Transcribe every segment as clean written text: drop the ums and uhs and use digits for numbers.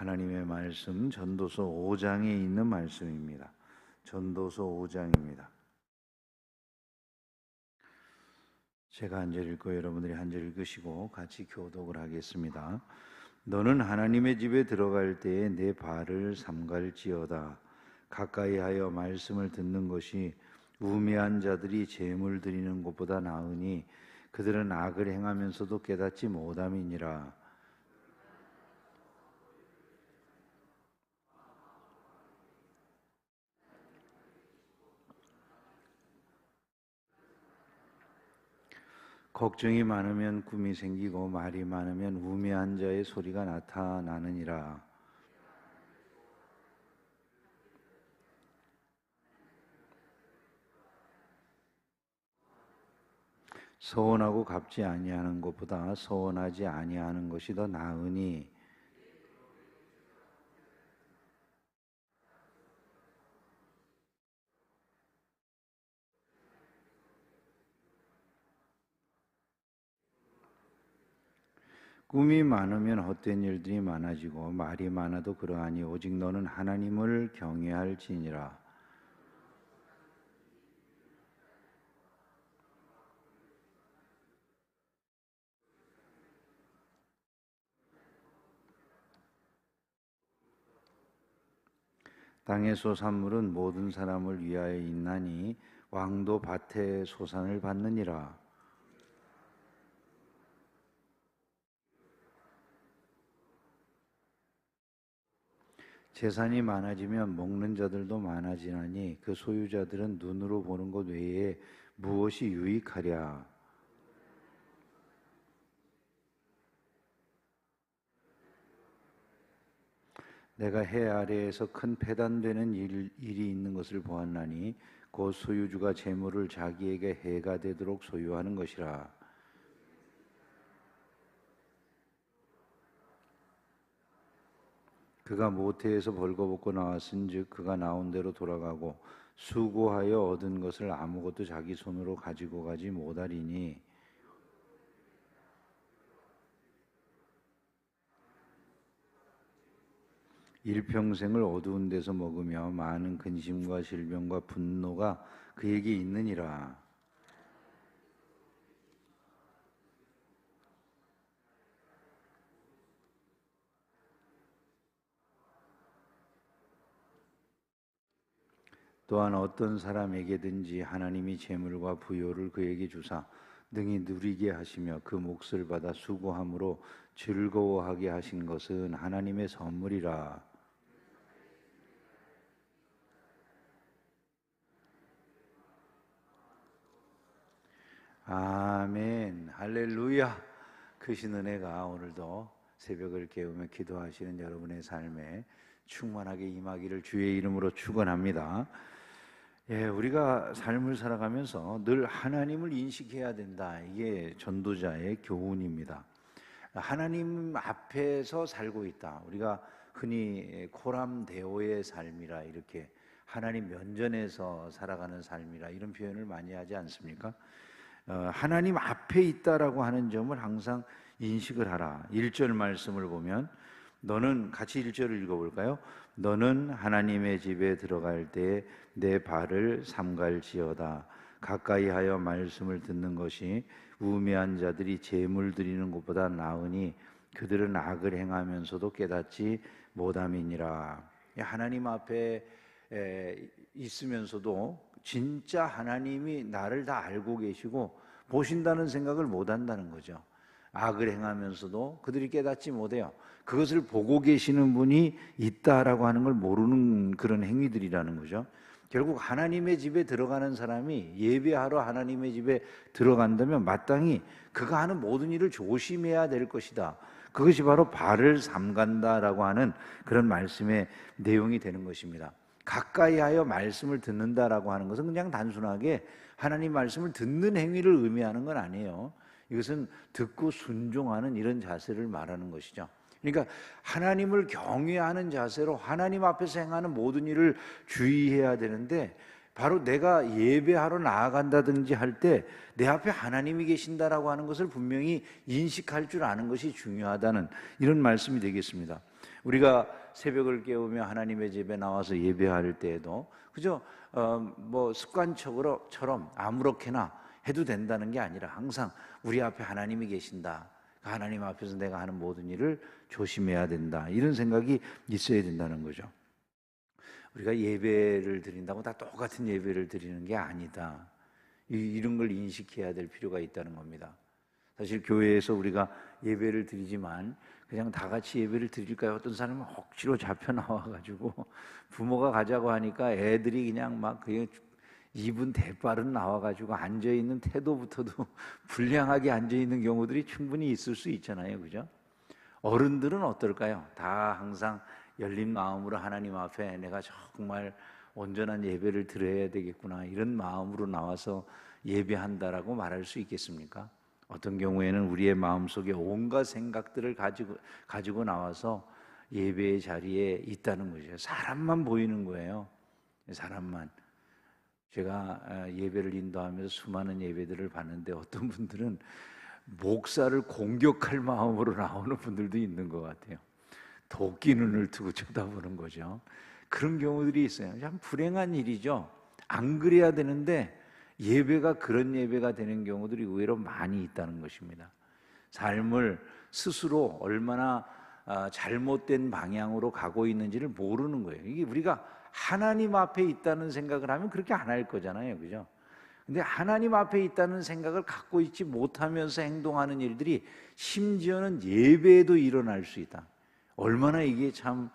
하나님의 말씀 전도서 5장에 있는 말씀입니다. 전도서 5장입니다. 제가 한 절 읽고 여러분들이 한 절 읽으시고 같이 교독을 하겠습니다. 너는 하나님의 집에 들어갈 때에 내 발을 삼갈지어다. 가까이 하여 말씀을 듣는 것이 우매한 자들이 제물 드리는 것보다 나으니 그들은 악을 행하면서도 깨닫지 못함이니라. 걱정이 많으면 꿈이 생기고 말이 많으면 우매한 자의 소리가 나타나느니라. 서원하고 갚지 아니하는 것보다 서원하지 아니하는 것이 더 나으니 꿈이 많으면 헛된 일들이 많아지고 말이 많아도 그러하니 오직 너는 하나님을 경외할지니라. 땅의 소산물은 모든 사람을 위하여 있나니 왕도 밭의 소산을 받느니라. 재산이 많아지면 먹는 자들도 많아지나니 그 소유자들은 눈으로 보는 것 외에 무엇이 유익하랴. 내가 해 아래에서 큰 패단되는 일이 있는 것을 보았나니 곧 소유주가 재물을 자기에게 해가 되도록 소유하는 것이라. 그가 모태에서 벌거벗고 나왔은즉 그가 나온 대로 돌아가고 수고하여 얻은 것을 아무것도 자기 손으로 가지고 가지 못하리니 일평생을 어두운 데서 먹으며 많은 근심과 질병과 분노가 그에게 있느니라. 또한 어떤 사람에게든지 하나님이 재물과 부요를 그에게 주사 능히 누리게 하시며 그 몫을 받아 수고함으로 즐거워하게 하신 것은 하나님의 선물이라. 아멘. 할렐루야. 크신 은혜가 오늘도 새벽을 깨우며 기도하시는 여러분의 삶에 충만하게 임하기를 주의 이름으로 축원합니다. 우리가 삶을 살아가면서 늘 하나님을 인식해야 된다. 이게 전도자의 교훈입니다. 하나님 앞에서 살고 있다. 우리가 흔히 코람데오의 삶이라 이렇게 하나님 면전에서 살아가는 삶이라 이런 표현을 많이 하지 않습니까? 하나님 앞에 있다라고 하는 점을 항상 인식을 하라. 1절 말씀을 보면 너는 같이 1절을 읽어볼까요? 너는 하나님의 집에 들어갈 때 내 발을 삼갈지어다. 가까이 하여 말씀을 듣는 것이 우매한 자들이 제물 드리는 것보다 나으니 그들은 악을 행하면서도 깨닫지 못함이니라. 하나님 앞에 있으면서도 진짜 하나님이 나를 다 알고 계시고 보신다는 생각을 못한다는 거죠. 악을 행하면서도 그들이 깨닫지 못해요. 그것을 보고 계시는 분이 있다라고 하는 걸 모르는 그런 행위들이라는 거죠. 결국 하나님의 집에 들어가는 사람이 예배하러 하나님의 집에 들어간다면 마땅히 그가 하는 모든 일을 조심해야 될 것이다. 그것이 바로 발을 삼간다라고 하는 그런 말씀의 내용이 되는 것입니다. 가까이 하여 말씀을 듣는다라고 하는 것은 그냥 단순하게 하나님 말씀을 듣는 행위를 의미하는 건 아니에요. 이것은 듣고 순종하는 이런 자세를 말하는 것이죠. 그러니까 하나님을 경외하는 자세로 하나님 앞에서 행하는 모든 일을 주의해야 되는데 바로 내가 예배하러 나아간다든지 할 때 내 앞에 하나님이 계신다라고 하는 것을 분명히 인식할 줄 아는 것이 중요하다는 이런 말씀이 되겠습니다. 우리가 새벽을 깨우며 하나님의 집에 나와서 예배할 때에도 그저 뭐 습관적으로처럼 아무렇게나 해도 된다는 게 아니라 항상 우리 앞에 하나님이 계신다. 하나님 앞에서 내가 하는 모든 일을 조심해야 된다. 이런 생각이 있어야 된다는 거죠. 우리가 예배를 드린다고 다 똑같은 예배를 드리는 게 아니다. 이런 걸 인식해야 될 필요가 있다는 겁니다. 사실 교회에서 우리가 예배를 드리지만 그냥 다 같이 예배를 드릴까요? 어떤 사람은 억지로 잡혀 나와가지고 부모가 가자고 하니까 애들이 그냥 막 그냥 입은 대빠른 나와가지고 앉아있는 태도부터도 불량하게 앉아있는 경우들이 충분히 있을 수 있잖아요. 그죠? 어른들은 어떨까요? 다 항상 열린 마음으로 하나님 앞에 내가 정말 온전한 예배를 드려야 되겠구나 이런 마음으로 나와서 예배한다라고 말할 수 있겠습니까? 어떤 경우에는 우리의 마음속에 온갖 생각들을 가지고 나와서 예배의 자리에 있다는 거죠. 사람만 보이는 거예요. 사람만. 제가 예배를 인도하면서 수많은 예배들을 봤는데 어떤 분들은 목사를 공격할 마음으로 나오는 분들도 있는 것 같아요. 도끼 눈을 두고 쳐다보는 거죠. 그런 경우들이 있어요. 참 불행한 일이죠. 안 그래야 되는데 예배가 그런 예배가 되는 경우들이 의외로 많이 있다는 것입니다. 삶을 스스로 얼마나 잘못된 방향으로 가고 있는지를 모르는 거예요. 이게 우리가 하나님 앞에 있다는 생각을 하면 그렇게 안 할 거잖아요. 그죠? 근데 하나님 앞에 있다는 생각을 갖고 있지 못하면서 행동하는 일들이 심지어는 예배에도 일어날 수 있다. 얼마나 이게 참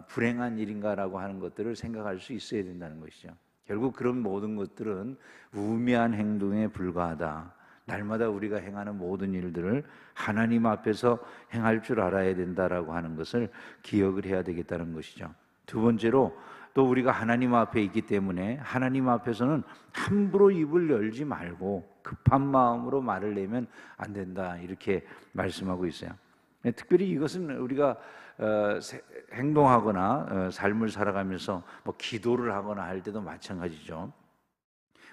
불행한 일인가라고 하는 것들을 생각할 수 있어야 된다는 것이죠. 결국 그런 모든 것들은 우매한 행동에 불과하다. 날마다 우리가 행하는 모든 일들을 하나님 앞에서 행할 줄 알아야 된다라고 하는 것을 기억을 해야 되겠다는 것이죠. 두 번째로 또 우리가 하나님 앞에 있기 때문에 하나님 앞에서는 함부로 입을 열지 말고 급한 마음으로 말을 내면 안 된다 이렇게 말씀하고 있어요. 특별히 이것은 우리가 행동하거나 삶을 살아가면서 뭐 기도를 하거나 할 때도 마찬가지죠.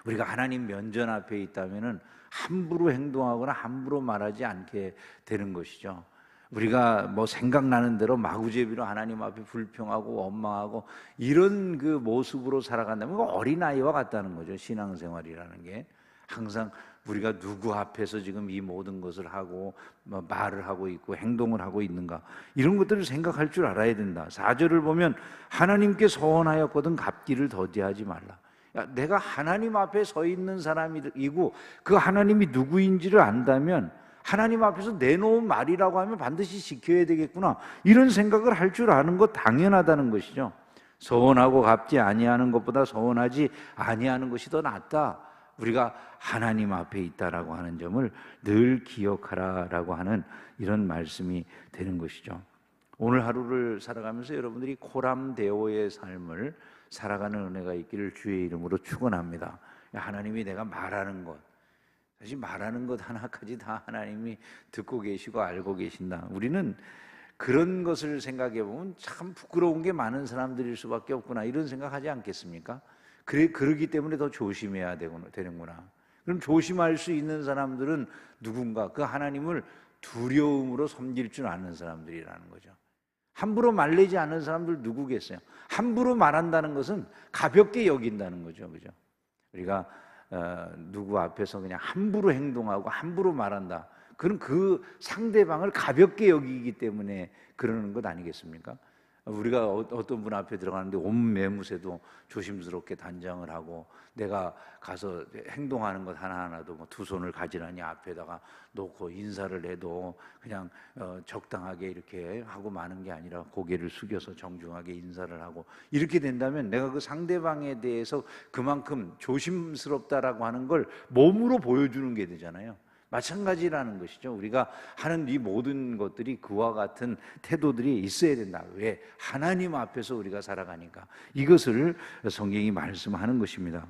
우리가 하나님 면전 앞에 있다면은 함부로 행동하거나 함부로 말하지 않게 되는 것이죠. 우리가 뭐 생각나는 대로 마구제비로 하나님 앞에 불평하고 원망하고 이런 그 모습으로 살아간다면 어린아이와 같다는 거죠. 신앙생활이라는 게 항상 우리가 누구 앞에서 지금 이 모든 것을 하고 말을 하고 있고 행동을 하고 있는가 이런 것들을 생각할 줄 알아야 된다. 4절을 보면 하나님께 서원하였거든 갚기를 더디하지 말라. 야, 내가 하나님 앞에 서 있는 사람이고 그 하나님이 누구인지를 안다면 하나님 앞에서 내놓은 말이라고 하면 반드시 지켜야 되겠구나 이런 생각을 할 줄 아는 것 당연하다는 것이죠. 서원하고 갚지 아니하는 것보다 서원하지 아니하는 것이 더 낫다. 우리가 하나님 앞에 있다라고 하는 점을 늘 기억하라라고 하는 이런 말씀이 되는 것이죠. 오늘 하루를 살아가면서 여러분들이 코람데오의 삶을 살아가는 은혜가 있기를 주의 이름으로 축원합니다. 하나님이 내가 말하는 것, 사실 말하는 것 하나까지 다 하나님이 듣고 계시고 알고 계신다. 우리는 그런 것을 생각해 보면 참 부끄러운 게 많은 사람들일 수밖에 없구나 이런 생각하지 않겠습니까? 그러기 때문에 더 조심해야 되는구나. 그럼 조심할 수 있는 사람들은 누군가 그 하나님을 두려움으로 섬길 줄 아는 사람들이라는 거죠. 함부로 말리지 않는 사람들 누구겠어요? 함부로 말한다는 것은 가볍게 여긴다는 거죠. 그죠? 우리가 누구 앞에서 그냥 함부로 행동하고 함부로 말한다. 그럼 그 상대방을 가볍게 여기기 때문에 그러는 것 아니겠습니까? 우리가 어떤 분 앞에 들어가는데 온 매무새도 조심스럽게 단장을 하고 내가 가서 행동하는 것 하나하나도 뭐 두 손을 가지런히 앞에다가 놓고 인사를 해도 그냥 적당하게 이렇게 하고 마는 게 아니라 고개를 숙여서 정중하게 인사를 하고 이렇게 된다면 내가 그 상대방에 대해서 그만큼 조심스럽다라고 하는 걸 몸으로 보여주는 게 되잖아요. 마찬가지라는 것이죠. 우리가 하는 이 모든 것들이 그와 같은 태도들이 있어야 된다. 왜? 하나님 앞에서 우리가 살아가니까. 이것을 성경이 말씀하는 것입니다.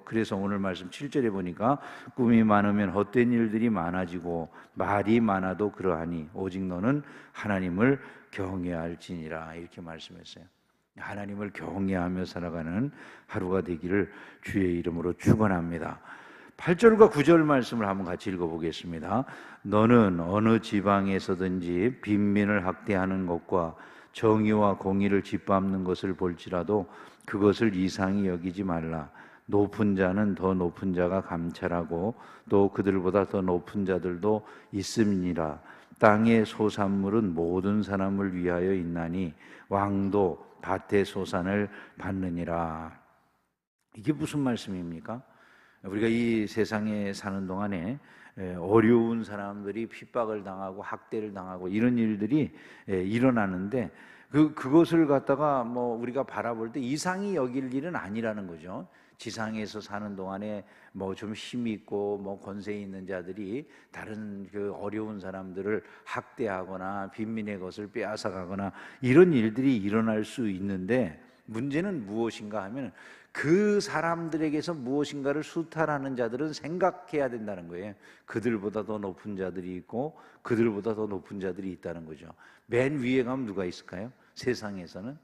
그래서 오늘 말씀 7절에 보니까 꿈이 많으면 헛된 일들이 많아지고 말이 많아도 그러하니 오직 너는 하나님을 경외할지니라 이렇게 말씀했어요. 하나님을 경외하며 살아가는 하루가 되기를 주의 이름으로 축원합니다. 8절과 9절 말씀을 한번 같이 읽어보겠습니다. 너는 어느 지방에서든지 빈민을 학대하는 것과 정의와 공의를 짓밟는 것을 볼지라도 그것을 이상히 여기지 말라. 높은 자는 더 높은 자가 감찰하고 또 그들보다 더 높은 자들도 있음이니라. 땅의 소산물은 모든 사람을 위하여 있나니 왕도 밭의 소산을 받느니라. 이게 무슨 말씀입니까? 우리가 이 세상에 사는 동안에 어려운 사람들이 핍박을 당하고 학대를 당하고 이런 일들이 일어나는데 그것을 갖다가 뭐 우리가 바라볼 때 이상히 여길 일은 아니라는 거죠. 지상에서 사는 동안에 뭐 좀 힘이 있고 뭐 권세 있는 자들이 다른 그 어려운 사람들을 학대하거나 빈민의 것을 빼앗아가거나 이런 일들이 일어날 수 있는데, 문제는 무엇인가 하면 그 사람들에게서 무엇인가를 수탈하는 자들은 생각해야 된다는 거예요. 그들보다 더 높은 자들이 있고 그들보다 더 높은 자들이 있다는 거죠. 맨 위에 가면 누가 있을까요? 세상에서는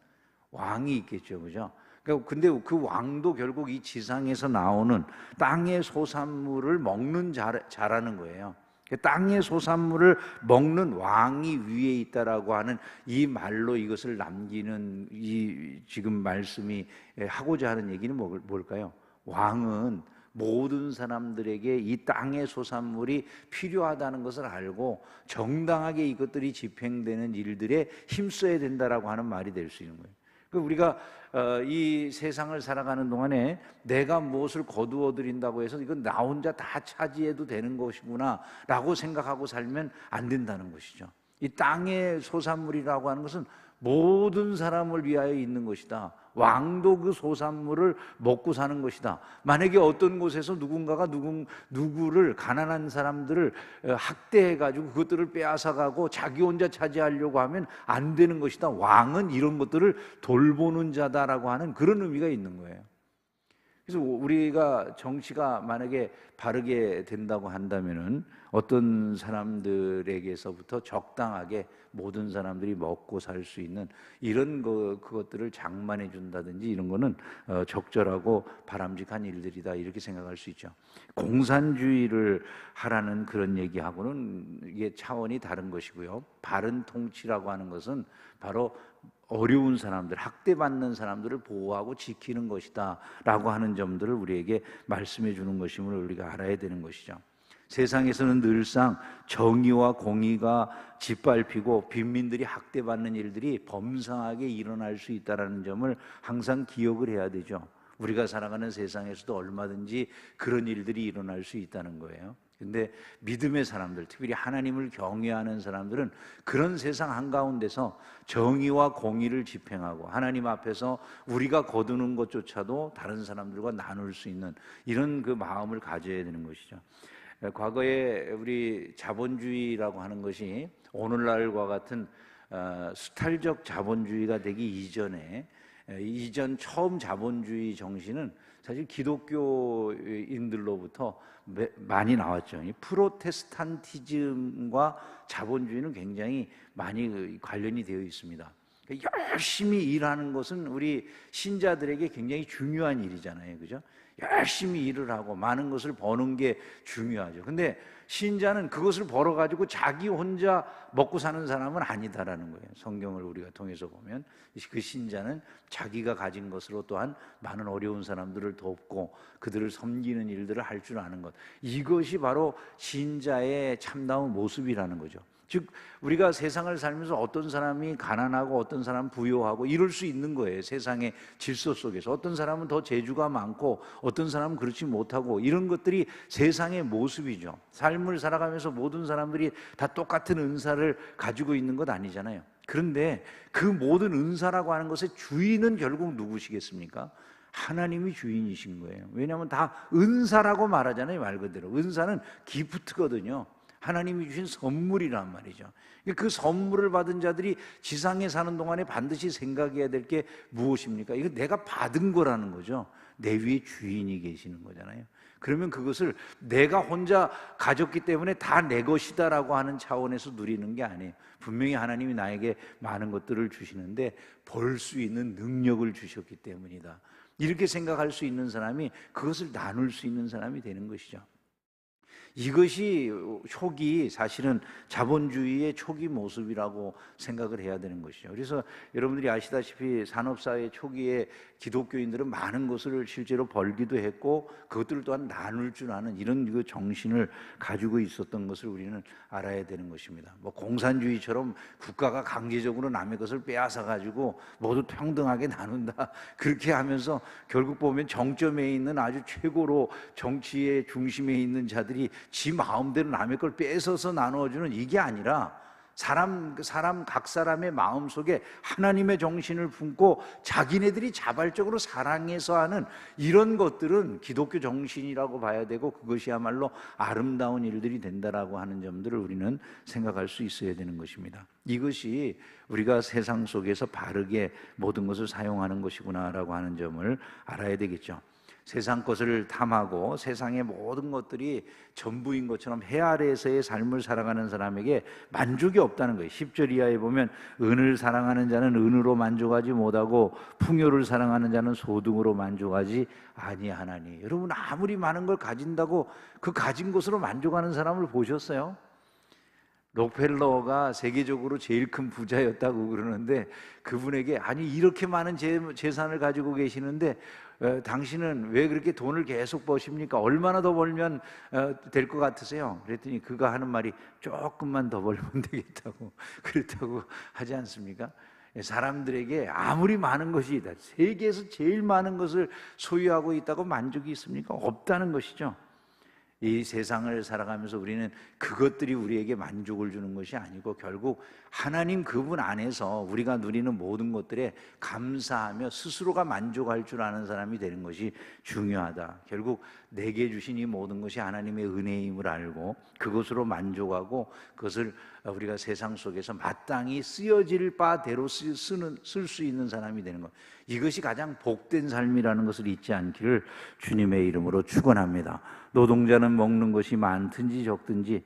왕이 있겠죠, 그죠? 근데 그 왕도 결국 이 지상에서 나오는 땅의 소산물을 먹는 자라는 거예요. 땅의 소산물을 먹는 왕이 위에 있다라고 하는 이 말로 이것을 남기는 이 지금 말씀이 하고자 하는 얘기는 뭘까요? 왕은 모든 사람들에게 이 땅의 소산물이 필요하다는 것을 알고 정당하게 이것들이 집행되는 일들에 힘써야 된다라고 하는 말이 될 수 있는 거예요. 우리가 이 세상을 살아가는 동안에 내가 무엇을 거두어 드린다고 해서 이건 나 혼자 다 차지해도 되는 것이구나 라고 생각하고 살면 안 된다는 것이죠. 이 땅의 소산물이라고 하는 것은 모든 사람을 위하여 있는 것이다. 왕도 그 소산물을 먹고 사는 것이다. 만약에 어떤 곳에서 누군가가 누구를, 가난한 사람들을 학대해가지고 그것들을 빼앗아가고 자기 혼자 차지하려고 하면 안 되는 것이다. 왕은 이런 것들을 돌보는 자다라고 하는 그런 의미가 있는 거예요. 그래서 우리가 정치가 만약에 바르게 된다고 한다면은 어떤 사람들에게서부터 적당하게 모든 사람들이 먹고 살 수 있는 이런 그것들을 장만해 준다든지 이런 거는 적절하고 바람직한 일들이다, 이렇게 생각할 수 있죠. 공산주의를 하라는 그런 얘기하고는 이게 차원이 다른 것이고요. 바른 통치라고 하는 것은 바로 어려운 사람들, 학대받는 사람들을 보호하고 지키는 것이다 라고 하는 점들을 우리에게 말씀해 주는 것임을 우리가 알아야 되는 것이죠. 세상에서는 늘상 정의와 공의가 짓밟히고 빈민들이 학대받는 일들이 범상하게 일어날 수 있다는 점을 항상 기억을 해야 되죠. 우리가 살아가는 세상에서도 얼마든지 그런 일들이 일어날 수 있다는 거예요. 근데 믿음의 사람들, 특별히 하나님을 경외하는 사람들은 그런 세상 한가운데서 정의와 공의를 집행하고 하나님 앞에서 우리가 거두는 것조차도 다른 사람들과 나눌 수 있는 이런 그 마음을 가져야 되는 것이죠. 과거에 우리 자본주의라고 하는 것이 오늘날과 같은 수탈적 자본주의가 되기 이전에 이전 처음 자본주의 정신은 사실 기독교인들로부터 많이 나왔죠. 프로테스탄티즘과 자본주의는 굉장히 많이 관련이 되어 있습니다. 열심히 일하는 것은 우리 신자들에게 굉장히 중요한 일이잖아요, 그죠? 열심히 일을 하고 많은 것을 버는 게 중요하죠. 근데 신자는 그것을 벌어가지고 자기 혼자 먹고 사는 사람은 아니다라는 거예요. 성경을 우리가 통해서 보면 그 신자는 자기가 가진 것으로 또한 많은 어려운 사람들을 돕고 그들을 섬기는 일들을 할 줄 아는 것, 이것이 바로 신자의 참다운 모습이라는 거죠. 즉 우리가 세상을 살면서 어떤 사람이 가난하고 어떤 사람은 부유하고 이럴 수 있는 거예요. 세상의 질서 속에서 어떤 사람은 더 재주가 많고 어떤 사람은 그렇지 못하고, 이런 것들이 세상의 모습이죠. 삶을 살아가면서 모든 사람들이 다 똑같은 은사를 가지고 있는 것 아니잖아요. 그런데 그 모든 은사라고 하는 것의 주인은 결국 누구시겠습니까? 하나님이 주인이신 거예요. 왜냐하면 다 은사라고 말하잖아요. 말 그대로 은사는 기프트거든요. 하나님이 주신 선물이란 말이죠. 그 선물을 받은 자들이 지상에 사는 동안에 반드시 생각해야 될 게 무엇입니까? 이거 내가 받은 거라는 거죠. 내 위에 주인이 계시는 거잖아요. 그러면 그것을 내가 혼자 가졌기 때문에 다 내 것이다라고 하는 차원에서 누리는 게 아니에요. 분명히 하나님이 나에게 많은 것들을 주시는데 벌 수 있는 능력을 주셨기 때문이다, 이렇게 생각할 수 있는 사람이 그것을 나눌 수 있는 사람이 되는 것이죠. 이것이 초기, 사실은 자본주의의 초기 모습이라고 생각을 해야 되는 것이죠. 그래서 여러분들이 아시다시피 산업사회 초기에 기독교인들은 많은 것을 실제로 벌기도 했고 그것들을 또한 나눌 줄 아는 이런 그 정신을 가지고 있었던 것을 우리는 알아야 되는 것입니다. 뭐 공산주의처럼 국가가 강제적으로 남의 것을 빼앗아 가지고 모두 평등하게 나눈다, 그렇게 하면서 결국 보면 정점에 있는 아주 최고로 정치의 중심에 있는 자들이 지 마음대로 남의 걸 뺏어서 나누어주는, 이게 아니라 각 사람의 마음 속에 하나님의 정신을 품고 자기네들이 자발적으로 사랑해서 하는 이런 것들은 기독교 정신이라고 봐야 되고, 그것이야말로 아름다운 일들이 된다라고 하는 점들을 우리는 생각할 수 있어야 되는 것입니다. 이것이 우리가 세상 속에서 바르게 모든 것을 사용하는 것이구나라고 하는 점을 알아야 되겠죠. 세상 것을 탐하고 세상의 모든 것들이 전부인 것처럼 해 아래에서의 삶을 살아가는 사람에게 만족이 없다는 거예요. 10절 이하에 보면 은을 사랑하는 자는 은으로 만족하지 못하고 풍요를 사랑하는 자는 소득으로 만족하지 아니하나니. 여러분, 아무리 많은 걸 가진다고 그 가진 것으로 만족하는 사람을 보셨어요? 록펠러가 세계적으로 제일 큰 부자였다고 그러는데, 그분에게 아니 이렇게 많은 재산을 가지고 계시는데 당신은 왜 그렇게 돈을 계속 버십니까? 얼마나 더 벌면 될 것 같으세요? 그랬더니 그가 하는 말이 조금만 더 벌면 되겠다고 그렇다고 하지 않습니까? 사람들에게 아무리 많은 것이 있다, 세계에서 제일 많은 것을 소유하고 있다고 만족이 있습니까? 없다는 것이죠. 이 세상을 살아가면서 우리는 그것들이 우리에게 만족을 주는 것이 아니고 결국 하나님 그분 안에서 우리가 누리는 모든 것들에 감사하며 스스로가 만족할 줄 아는 사람이 되는 것이 중요하다. 결국 내게 주신 이 모든 것이 하나님의 은혜임을 알고 그것으로 만족하고 그것을 우리가 세상 속에서 마땅히 쓰여질 바대로 쓸 수 있는 사람이 되는 것, 이것이 가장 복된 삶이라는 것을 잊지 않기를 주님의 이름으로 축원합니다. 노동자는 먹는 것이 많든지 적든지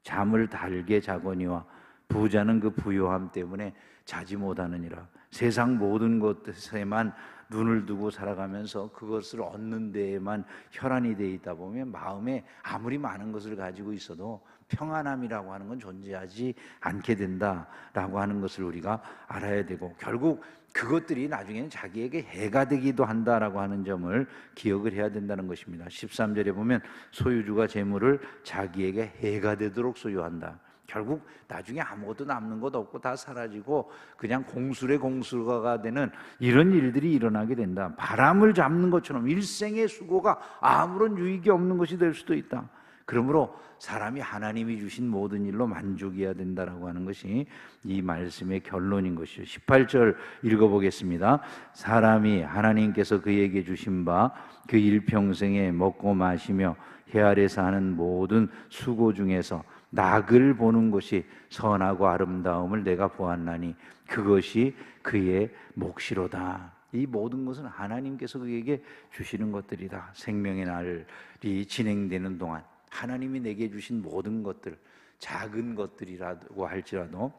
잠을 달게 자거니와 부자는 그 부요함 때문에 자지 못하느니라. 세상 모든 것에만 눈을 두고 살아가면서 그것을 얻는 데에만 혈안이 돼 있다 보면 마음에 아무리 많은 것을 가지고 있어도 평안함이라고 하는 건 존재하지 않게 된다라고 하는 것을 우리가 알아야 되고, 결국 그것들이 나중에는 자기에게 해가 되기도 한다라고 하는 점을 기억을 해야 된다는 것입니다. 13절에 보면 소유주가 재물을 자기에게 해가 되도록 소유한다. 결국 나중에 아무것도 남는 것 없고 다 사라지고 그냥 공술의 공술가가 되는 이런 일들이 일어나게 된다. 바람을 잡는 것처럼 일생의 수고가 아무런 유익이 없는 것이 될 수도 있다. 그러므로 사람이 하나님이 주신 모든 일로 만족해야 된다라고 하는 것이 이 말씀의 결론인 것이죠. 18절 읽어보겠습니다. 사람이 하나님께서 그에게 주신 바 그 일평생에 먹고 마시며 해 아래서 하는 모든 수고 중에서 낙을 보는 것이 선하고 아름다움을 내가 보았나니 그것이 그의 몫이로다. 이 모든 것은 하나님께서 그에게 주시는 것들이다. 생명의 날이 진행되는 동안 하나님이 내게 주신 모든 것들, 작은 것들이라고 할지라도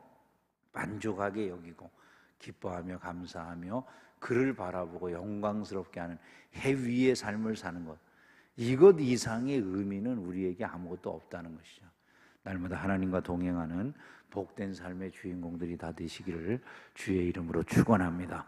만족하게 여기고 기뻐하며 감사하며 그를 바라보고 영광스럽게 하는 해 위의 삶을 사는 것, 이것 이상의 의미는 우리에게 아무것도 없다는 것이죠. 날마다 하나님과 동행하는 복된 삶의 주인공들이 다 되시기를 주의 이름으로 축원합니다.